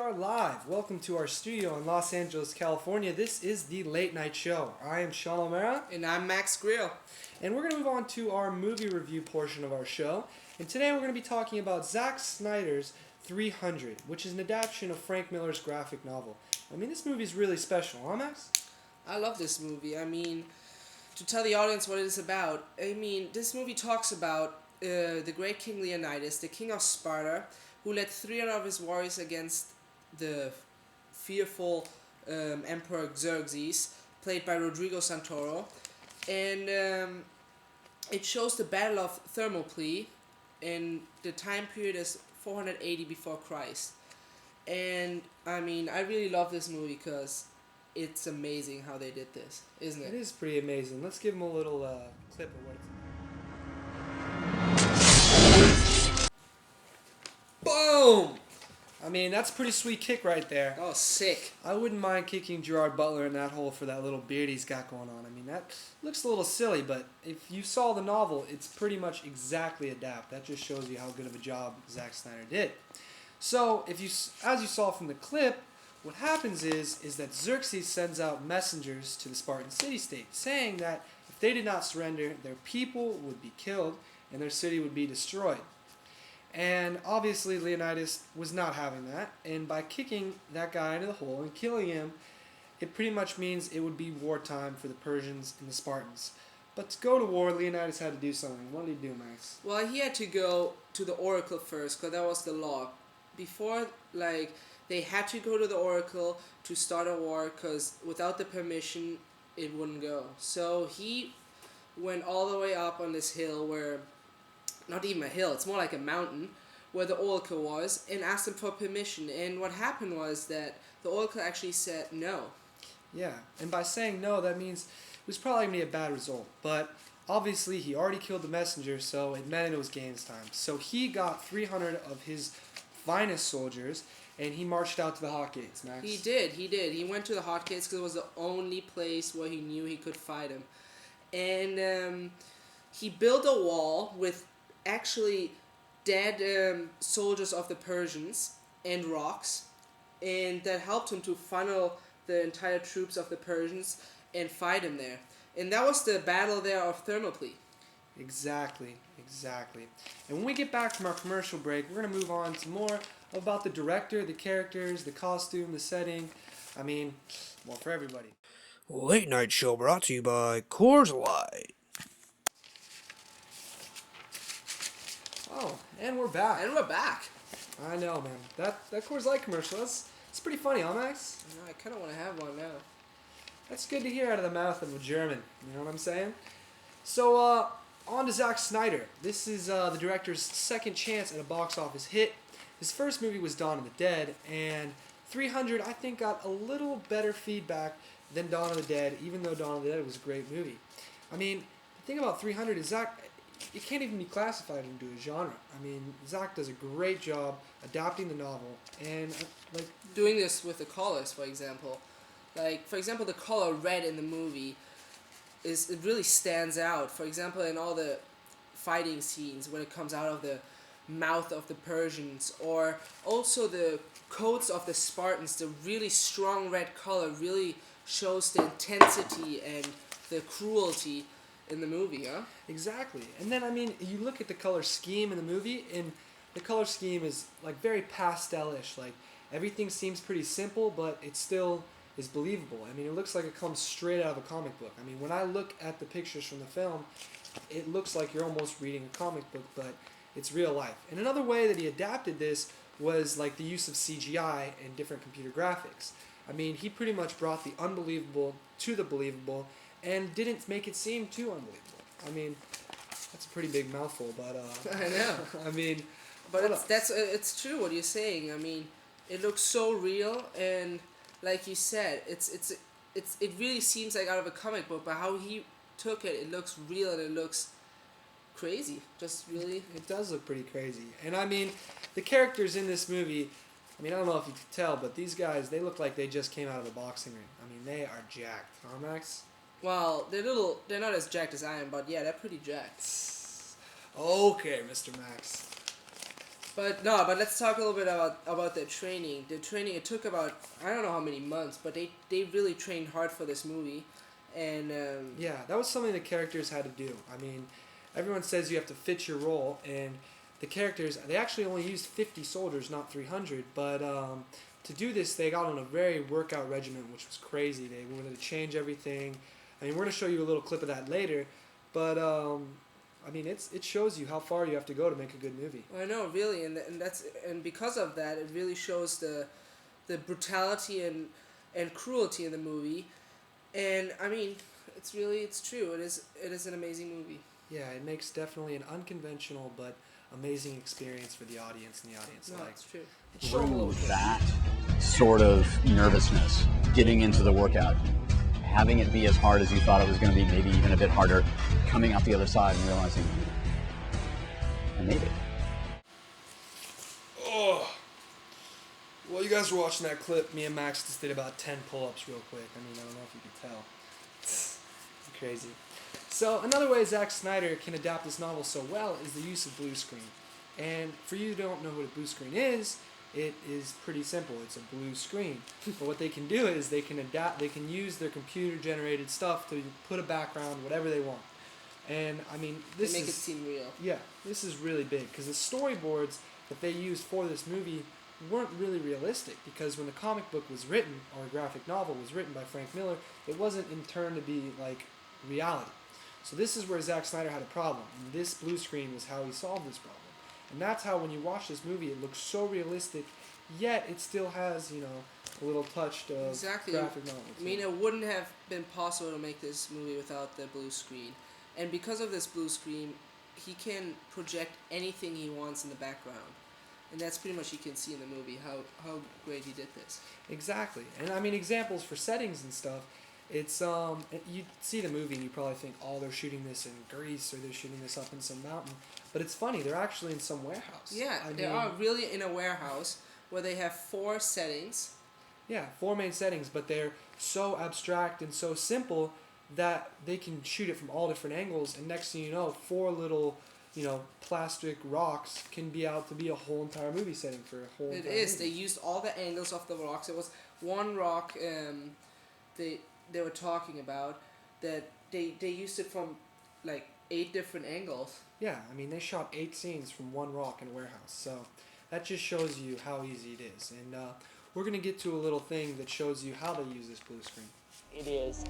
are live. Welcome to our studio in Los Angeles, California. This is the Late Night Show. I am Sean O'Mara. And I'm Max Grill. And we're going to move on to our movie review portion of our show. And today we're going to be talking about Zack Snyder's 300, which is an adaptation of Frank Miller's graphic novel. I mean, this movie is really special, huh, Max? I love this movie. To tell the audience what it is about, this movie talks about the great King Leonidas, the king of Sparta, who led 300 of his warriors against the fearful Emperor Xerxes, played by Rodrigo Santoro. And it shows the Battle of Thermopylae, and the time period is 480 before Christ. And I really love this movie because it's amazing how they did this, isn't it? It is pretty amazing. Let's give them a little clip of what it's Boom! I mean, that's a pretty sweet kick right there. Oh, sick. I wouldn't mind kicking Gerard Butler in that hole for that little beard he's got going on. I mean, that looks a little silly, but if you saw the novel, it's pretty much exactly adapt. That just shows you how good of a job Zack Snyder did. So, as you saw from the clip, what happens is that Xerxes sends out messengers to the Spartan city-state, saying that if they did not surrender, their people would be killed and their city would be destroyed. And obviously Leonidas was not having that, and by kicking that guy into the hole and killing him, it pretty much means it would be wartime for the Persians and the Spartans. But to go to war, Leonidas had to do something. What did he do, Max? Well, he had to go to the oracle first, because that was the law. Before, they had to go to the oracle to start a war, because without the permission, it wouldn't go. So he went all the way up on this hill where, not even a hill, it's more like a mountain, where the oracle was, and asked him for permission. And what happened was that the oracle actually said no. Yeah, and by saying no, that means it was probably going to be a bad result. But obviously, he already killed the messenger, so it meant it was games time. So he got 300 of his finest soldiers, and he marched out to the Hot Gates, Max. He did. He went to the Hot Gates because it was the only place where he knew he could fight him. And he built a wall with actually dead soldiers of the Persians and rocks, and that helped him to funnel the entire troops of the Persians and fight him there. And that was the battle there of Thermopylae. Exactly. And when we get back from our commercial break, we're going to move on to more about the director, the characters, the costume, the setting. For everybody. Late Night Show brought to you by Coors Light. Oh, and we're back. I know, man. That Coors Light commercial, it's pretty funny, huh, Max? I kind of want to have one now. That's good to hear out of the mouth of a German. You know what I'm saying? So, on to Zack Snyder. This is the director's second chance at a box office hit. His first movie was Dawn of the Dead, and 300, I think, got a little better feedback than Dawn of the Dead, even though Dawn of the Dead was a great movie. The thing about 300 is Zack, it can't even be classified into a genre. Zack does a great job adapting the novel and Doing this with the colors, for example. The color red in the movie it really stands out. For example, in all the fighting scenes when it comes out of the mouth of the Persians, or also the coats of the Spartans, the really strong red color really shows the intensity and the cruelty in the movie, huh? Exactly. And then, you look at the color scheme in the movie, and the color scheme is, very pastel-ish. Everything seems pretty simple, but it still is believable. It looks like it comes straight out of a comic book. When I look at the pictures from the film, it looks like you're almost reading a comic book, but it's real life. And another way that he adapted this was, the use of CGI and different computer graphics. He pretty much brought the unbelievable to the believable, and didn't make it seem too unbelievable. That's a pretty big mouthful, but I know. But it's true what you're saying. It looks so real, and like you said, it really seems like out of a comic book. But how he took it, it looks real and it looks crazy. Just really, it does look pretty crazy. And the characters in this movie. I don't know if you could tell, but these guys, they look like they just came out of the boxing ring. They are jacked, huh, Max? Well, they're not as jacked as I am, but yeah, they're pretty jacked. Okay, Mr. Max. But no, but let's talk a little bit about their training. The training, it took about, I don't know how many months, but they really trained hard for this movie, and Yeah, that was something the characters had to do. I mean, everyone says you have to fit your role, and the characters, they actually only used 50 soldiers, not 300, but to do this, they got on a very workout regimen, which was crazy. They wanted to change everything. I mean, we're going to show you a little clip of that later, but I mean, it shows you how far you have to go to make a good movie. I know, really, and because of that, it really shows the brutality and cruelty in the movie, and I mean, it's true. It is an amazing movie. Yeah, it makes definitely an unconventional but amazing experience for the audience, and the audience No, likes. it's true. Show 'em a little Through bit. that sort of nervousness, getting into the workout, having it be as hard as you thought it was going to be, maybe even a bit harder, coming out the other side and realizing I made it. Oh. Well, you guys were watching that clip. Me and Max just did about 10 pull-ups real quick. I mean, I don't know if you can tell. Crazy. So another way Zack Snyder can adapt this novel so well is the use of blue screen. And for you who don't know what a blue screen is, it is pretty simple. It's a blue screen. But what they can do is they can adapt. They can use their computer-generated stuff to put a background, whatever they want. And I mean, this They make is it seem real. yeah, this is really big because the storyboards that they used for this movie weren't really realistic because when the comic book was written or a graphic novel was written by Frank Miller, it wasn't in turn to be like reality. So this is where Zack Snyder had a problem, and this blue screen was how he solved this problem. And that's how when you watch this movie, it looks so realistic, yet it still has, you know, a little touch of Exactly. graphic novel. I mean, it wouldn't have been possible to make this movie without the blue screen. And because of this blue screen, he can project anything he wants in the background. And that's pretty much you can see in the movie how great he did this. Exactly. And I mean examples for settings and stuff. It's you see the movie and you probably think, oh, they're shooting this in Greece or they're shooting this up in some mountain. But it's funny, they're actually in some warehouse. Yeah, I they mean, are really in a warehouse where they have 4 settings. Yeah, 4 main settings, but they're so abstract and so simple that they can shoot it from all different angles, and next thing you know, 4 little, you know, plastic rocks can be out to be a whole entire movie setting for a whole It entire is. They movie. used all the angles of the rocks. It was one rock they were talking about that they used it from like 8 different angles. Yeah, I mean, they shot 8 scenes from one rock in a warehouse, so that just shows you how easy it is. And we're going to get to a little thing that shows you how to use this blue screen. It is